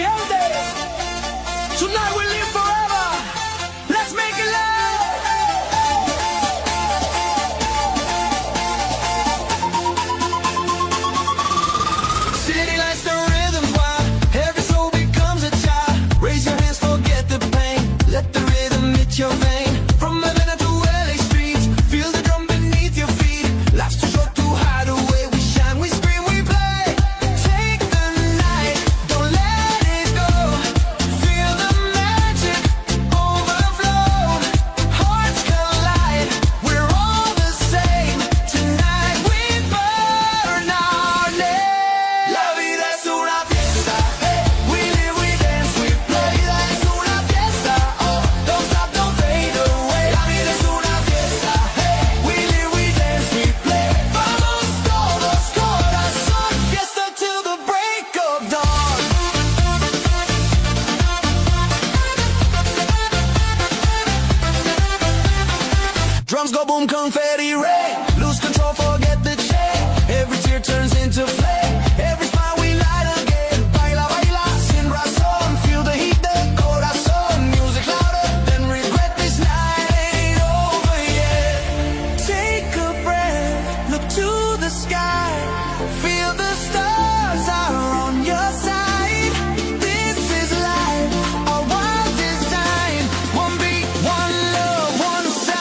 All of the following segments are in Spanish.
gente. Tonight we live forever. Let's make it love. City lights, the rhythm's wild. Every soul becomes a child. Raise your hands, forget the pain. Let the rhythm hit your vein. From Atlanta to LA streets, feel the drum beneath your feet. Life's too short to hide away. We shine, we scream, we play. Take the night, don't let it go. Feel the magic overflow. Hearts collide, we're all the same. Tonight we burn our name. La vida es una fiesta. Hey, we live, we dance, we play. La es una fiesta. Oh, don't stop, don't fade away. La vida es una fiesta. Hey, we live, we dance, we play. Vamos todos, corazón. Fiesta till the break of dawn. Drums go boom, confetti rain. Lose control, forget the chain. Every tear turns into flame. Every smile we light again. Baila, baila, sin razón. Feel the heat del corazón. Music louder than regret. This night ain't over yet. Take a breath, look to the sky. Feel the stars are on your side. This is life, our wild design. One beat, one love, one sign.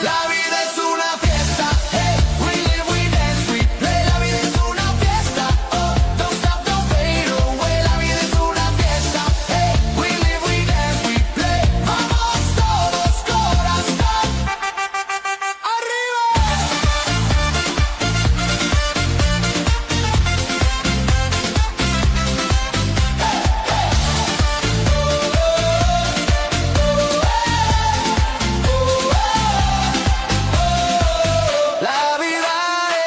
La vida es una fiesta. Hey, we live, we dance, we play. La vida es una fiesta. Oh, don't stop, don't fade away. La vida es una fiesta. Hey, we live, we dance, we play. Vamos todos, corazón. Arriba. La vida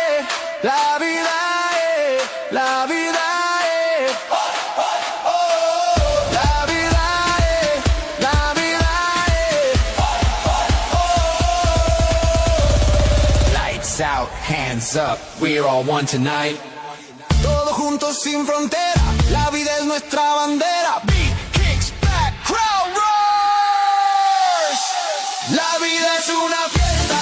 es, la vida es, la vida es. La vida es, la vida es. Lights out, hands up, we're all one tonight. Todos juntos sin frontera, la vida es nuestra bandera. Beat kicks back, crowd roars. La vida es una fiesta.